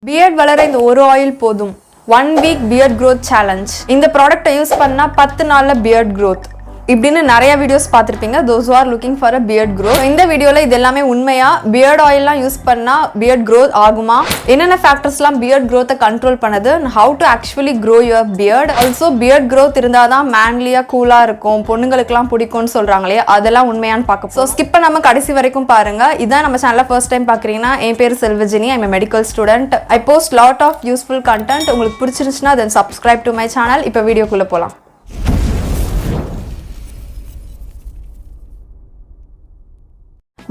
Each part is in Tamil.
பியர்ட் வளர இந்த ஒரு ஆயில் போதும். 1 week beard growth challenge. இந்த ப்ராடக்ட்டை யூஸ் பண்ணா 10 நாள்ல beard growth இப்படின்னு நிறைய வீடியோஸ் பார்த்துருப்பீங்க. those who are looking for a beard growth. இந்த வீடியோவில் இது எல்லாமே உண்மையா? பியர்ட் ஆயில்லாம் யூஸ் பண்ணால் பியர்ட் growth ஆகுமா? என்னென்ன ஃபேக்டர்ஸ்லாம் பியர்ட் growth கண்ட்ரோல் பண்ணுது? how to actually grow your beard. also beard growth இருந்தால் தான் மேன்லியாக கூலாக இருக்கும், பொண்ணுங்களுக்குலாம் பிடிக்கும்னு சொல்கிறாங்களே, அதெல்லாம் உண்மையான்னு பார்க்க. ஸோ ஸ்கிப் பண்ணாமல் கடைசி வரைக்கும் பாருங்கள். இதான் நம்ம சேனலில் ஃபர்ஸ்ட் டைம் பார்க்குறீங்கன்னா, என் பேர் Selvajini. I'm medical student. I post lot of useful content. உங்களுக்கு பிடிச்சிருந்துச்சுன்னா then subscribe to my channel. இப்போ வீடியோக்குள்ளே போகலாம்.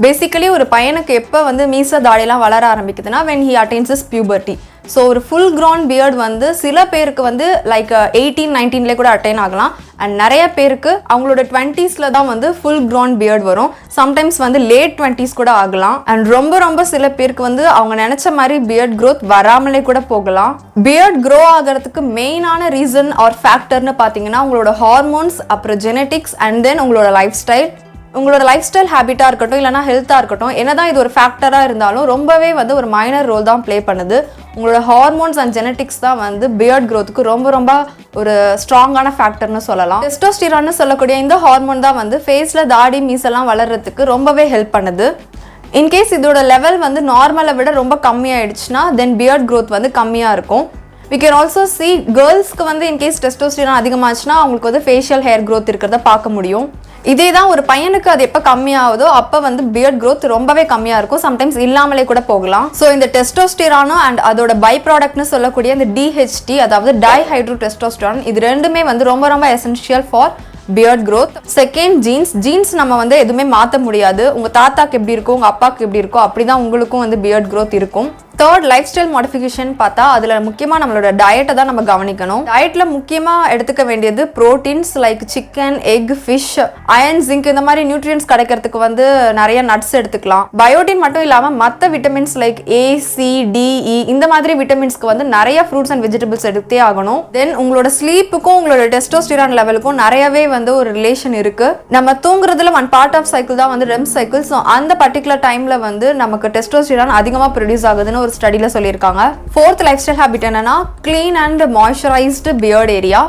பேசிக்கலி ஒரு பையனுக்கு எப்போ வந்து மீச தாடியெல்லாம் வளர ஆரம்பிக்குதுன்னா when he attains his puberty. So ஒரு ஃபுல் க்ரான் பியர்ட் வந்து சில பேருக்கு வந்து லைக் 18-19 கூட அட்டைன் ஆகலாம். அண்ட் நிறைய பேருக்கு அவங்களோட 20s தான் வந்து ஃபுல் க்ரான் பியர்ட் வரும். சம்டைம்ஸ் வந்து லேட் 20s கூட ஆகலாம். அண்ட் ரொம்ப சில பேருக்கு வந்து அவங்க நினச்ச மாதிரி பியர்ட் க்ரோத் வராமலே கூட போகலாம். பியர்ட் க்ரோ ஆகிறதுக்கு மெயினான ரீசன் ஆர் ஃபேக்டர்னு பார்த்தீங்கன்னா உங்களோட ஹார்மோன்ஸ், அப்புறம் ஜெனட்டிக்ஸ் அண்ட் தென் உங்களோட லைஃப் ஸ்டைல். உங்களோட லைஃப் ஸ்டைல் ஹேபிட்டாக இருக்கட்டும், இல்லைனா ஹெல்த்தாக இருக்கட்டும், என்னதான் இது ஒரு ஃபேக்டராக இருந்தாலும் ரொம்பவே வந்து ஒரு மைனர் ரோல் தான் ப்ளே பண்ணுது. உங்களோட ஹார்மோன்ஸ் அண்ட் ஜெனட்டிக்ஸ் தான் வந்து பியர்ட் க்ரோத்துக்கு ரொம்ப ஒரு ஸ்ட்ராங்கான ஃபேக்டர்னு சொல்லலாம். டெஸ்டோஸ்டிரான்னு சொல்லக்கூடிய இந்த ஹார்மோன் தான் வந்து ஃபேஸில் தாடி மீசெல்லாம் வளர்கிறதுக்கு ரொம்பவே ஹெல்ப் பண்ணுது. இன்கேஸ் இதோட லெவல் வந்து நார்மலை விட ரொம்ப கம்மியாயிடுச்சுன்னா தென் பியர்ட் க்ரோத் வந்து கம்மியாக இருக்கும். we can also see கேர்ள்ஸ்க்கு வந்து இன்கேஸ் டெஸ்டோஸ்டிரான் அதிகமாச்சுன்னா அவங்களுக்கு வந்து ஃபேஷியல் ஹேர் க்ரோத் இருக்கிறத பார்க்க முடியும். இதே தான் ஒரு பையனுக்கு அது எப்போ கம்மியாகுதோ அப்போ வந்து பியர்ட் க்ரோத் ரொம்பவே கம்மியாக இருக்கும், சம்டைம்ஸ் இல்லாமலே கூட போகலாம். ஸோ இந்த டெஸ்டோஸ்டிரானும் அண்ட் அதோட பை ப்ராடக்ட்னு சொல்லக்கூடிய இந்த DHT, அதாவது டைஹைட்ரோ டெஸ்டோஸ்டிரான், இது ரெண்டுமே வந்து ரொம்ப essential for beard growth. Second jeans நம்ம வந்து எதுவுமே மாற்ற முடியாது. உங்கள் தாத்தாக்கு எப்படி இருக்கும், உங்கள் அப்பாவுக்கு எப்படி இருக்கோ அப்படி தான் உங்களுக்கும் வந்து பியர்ட் க்ரோத் இருக்கும். தேர்ட் லைஃப் ஸ்டைல் மாடிஃபிகேஷன் பார்த்தா அதில் முக்கியமாக நம்மளோட டயட்டை தான் நம்ம கவனிக்கணும். டயட்டில் முக்கியமாக எடுத்துக்க வேண்டியது proteins like chicken, egg, fish, iron, zinc, இந்த மாதிரி நியூட்ரியன்ஸ் கிடைக்கிறதுக்கு வந்து நிறைய நட்ஸ் எடுத்துக்கலாம். பயோட்டின் மட்டும் இல்லாமல் மற்ற vitamins like A, C, D, E இந்த மாதிரி விட்டமின்ஸ்க்கு வந்து நிறைய ஃப்ரூட்ஸ் அண்ட் வெஜிடபிள்ஸ் எடுத்தே ஆகணும். தென் உங்களோட ஸ்லீப்புக்கும் உங்களோட டெஸ்டோஸ்டிரான் லெவலுக்கும் நிறையவே வந்து ஒரு ரிலேஷன் இருக்கு. நம்ம தூங்குறதுல ஒன் பார்ட் ஆஃப் சைக்கிள் தான் வந்து REM சைக்கிள். ஸோ அந்த பர்டிகுலர் டைம்ல வந்து நமக்கு டெஸ்டோஸ்டிரான் அதிகமாக ப்ரொடியூஸ் ஆகுதுன்னு ஒரு ஸ்டடியில சொல்லியிருக்காங்க. ஃபோர்த் லைஃப் ஸ்டைல் ஹேபிட் என்னன்னா clean and moisturised beard area.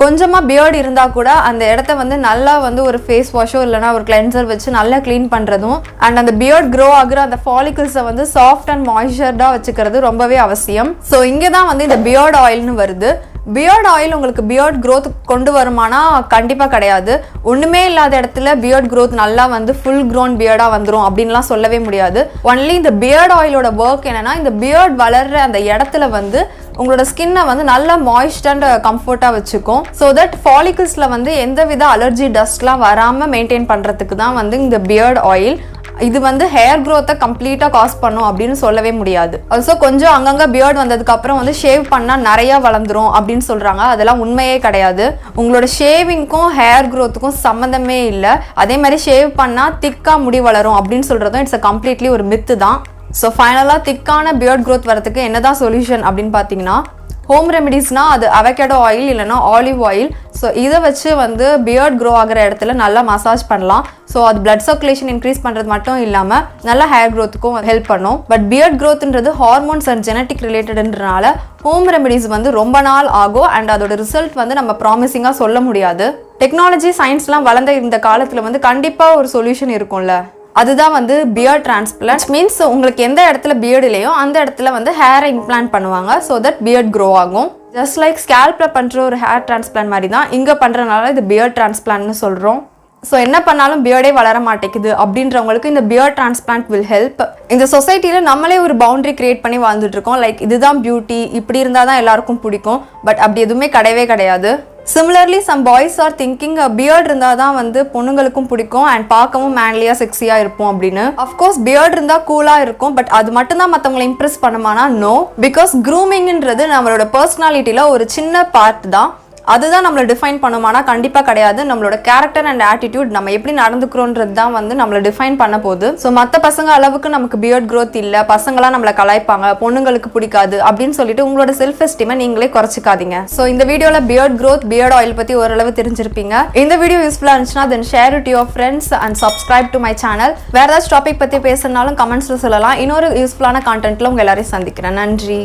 கொஞ்சமாக பியர்டு இருந்தால் கூட அந்த இடத்த வந்து நல்லா வந்து ஒரு ஃபேஸ் வாஷோ இல்லைனா ஒரு கிளென்சர் வச்சு நல்லா க்ளீன் பண்ணுறதும் அண்ட் அந்த பியர்ட் க்ரோ ஆகுற அந்த ஃபாலிகல்ஸை வந்து சாஃப்ட் அண்ட் மாய்ஸ்சர்டாக வச்சுக்கிறது ரொம்பவே அவசியம். ஸோ இங்கே தான் வந்து இந்த பியர்ட் ஆயில்னு வருது. பியர்ட் ஆயில் உங்களுக்கு பியர்ட் க்ரோத் கொண்டு வருமானா கண்டிப்பாக கிடையாது. ஒன்றுமே இல்லாத இடத்துல பியர்ட் க்ரோத் நல்லா வந்து ஃபுல் க்ரோன் பியர்டாக வந்துடும் அப்படின்லாம் சொல்லவே முடியாது. ஒன்லி இந்த பியர்ட் ஆயிலோட ஒர்க் என்னன்னா இந்த பியர்ட் வளர்ற அந்த இடத்துல வந்து உங்களோட ஸ்கின்னை வந்து நல்லா மாய்ஸ்ட் அண்ட் கம்ஃபர்ட்டாக வச்சுக்கும். ஸோ தட் ஃபாலிகல்ஸில் வந்து எந்தவித அலர்ஜி டஸ்ட்லாம் வராமல் மெயின்டைன் பண்ணுறதுக்கு தான் வந்து இந்த பியர்ட் ஆயில். இது வந்து ஹேர் க்ரோத்தை கம்ப்ளீட்டாக காஸ் பண்ணும் அப்படின்னு சொல்லவே முடியாது. ஆல்சோ கொஞ்சம் அங்கங்கே பியர்ட் வந்ததுக்கு அப்புறம் வந்து ஷேவ் பண்ணால் நிறையா வளர்ந்துரும் அப்படின்னு சொல்கிறாங்க. அதெல்லாம் உண்மையே கிடையாது. உங்களோட ஷேவிங்க்கும் ஹேர் க்ரோத்துக்கும் சம்மந்தமே இல்லை. அதே மாதிரி ஷேவ் பண்ணால் திக்காக முடி வளரும் அப்படின்னு சொல்கிறதும் இட்ஸ் அ கம்ப்ளீட்லி ஒரு மித்து தான். ஸோ ஃபைனலாக திக்கான பியர்ட் க்ரோத் வரதுக்கு என்னதான் சொல்யூஷன் அப்படின்னு பார்த்தீங்கன்னா ஹோம் ரெமெடிஸ்னால் அது அவகேடோ ஆயில் இல்லைனா ஆலிவ் ஆயில். ஸோ இதை வச்சு வந்து பியர்ட் க்ரோ ஆகிற இடத்துல நல்லா மசாஜ் பண்ணலாம். ஸோ அது பிளட் சர்க்குலேஷன் இன்க்ரீஸ் பண்ணுறது மட்டும் இல்லாமல் நல்ல ஹேர் க்ரோத்துக்கும் ஹெல்ப் பண்ணும். பட் பியர்ட் க்ரோத்ன்றது ஹார்மோன்ஸ் அண்ட் ஜெனட்டிக் ரிலேட்டட்ன்றனால ஹோம் ரெமெடிஸ் வந்து ரொம்ப நாள் ஆகும் அண்ட் அதோட ரிசல்ட் வந்து நம்ம ப்ராமிசிங்காக சொல்ல முடியாது. டெக்னாலஜி சயின்ஸ்லாம் வளர்ந்த இந்த காலத்தில் வந்து கண்டிப்பாக ஒரு சொல்யூஷன் இருக்கும்ல. அதுதான் வந்து பியர்ட் டிரான்ஸ்பிளான்ட். மீன்ஸ் உங்களுக்கு எந்த இடத்துல பியர்டு இல்லையோ அந்த இடத்துல வந்து ஹேரை இம்ப்ளான்ட் பண்ணுவாங்க. ஸோ தட் பியர்ட் க்ரோ ஆகும். ஜஸ்ட் லைக் ஸ்கேல்ப்ல பண்ணுற ஒரு ஹேர் டிரான்ஸ்பிளான்ட் மாதிரி தான் இங்கே பண்ணுறதுனால இது பியர்ட் டிரான்ஸ்பிளான்ட்னு சொல்கிறோம். ஸோ என்ன பண்ணாலும் பியர்டே வளர மாட்டேங்குது அப்படின்றவங்களுக்கு இந்த பியர்ட் டிரான்ஸ்பிளான்ட் வில் ஹெல்ப். இந்த சொசைட்டியில் நம்மளே ஒரு பவுண்டரி கிரியேட் பண்ணி வாழ்ந்துட்டு இருக்கோம். லைக் இதுதான் பியூட்டி, இப்படி இருந்தால் தான் எல்லாருக்கும் பிடிக்கும். பட் அப்படி எதுவுமே கிடையவே கிடையாது. Similarly some boys are thinking beard இருந்தால் தான் வந்து பொண்ணுங்களுக்கும் பிடிக்கும் அண்ட் பார்க்கவும் மேன்லியாக செக்ஸியாக இருப்போம் அப்படின்னு. அஃப்கோர்ஸ் பியர்ட் இருந்தால் கூலாக இருக்கும். பட் அது மட்டும்தான் மற்றவங்களை இம்ப்ரெஸ் பண்ணுமானா நோ. பிகாஸ் க்ரூமிங்ன்றது நம்மளோட பர்சனாலிட்டியில் ஒரு சின்ன பார்ட் தான். அதுதான் நம்மளை டிஃபைன் பண்ணுமானா கண்டிப்பாக கிடையாது. நம்மளோட கேரக்டர் அண்ட் ஆட்டிடியூட் நம்ம எப்படி நடந்துக்கிறோன்றது தான் வந்து நம்மளை டிஃபைன் பண்ண போகுது. ஸோ மற்ற பசங்க அளவுக்கு நமக்கு பியர்ட் க்ரோத் இல்லை, பசங்களாம் நம்மளை கலாய்ப்பாங்க, பொண்ணுங்களுக்கு பிடிக்காது அப்படின்னு சொல்லிட்டு உங்களோட செல்ஃப் எஸ்டீமை நீங்களே குறைச்சிக்காதீங்க. ஸோ இந்த வீடியோவில் பியர்ட் க்ரோத், பியர்ட் ஆயில் பற்றி ஓரளவு தெரிஞ்சிருப்பீங்க. இந்த வீடியோ யூஸ்ஃபுல்லாக இருந்துச்சுன்னா தென் share it your friends and subscribe to my channel. வேறு ஏதாச்சும் டாபிக் பற்றி பேசுனாலும் கமெண்ட்ஸில் சொல்லலாம். இன்னொரு யூஸ்ஃபுல்லான கான்டென்ட்டில் உங்கள் எல்லாரையும் சந்திக்கிறேன். நன்றி.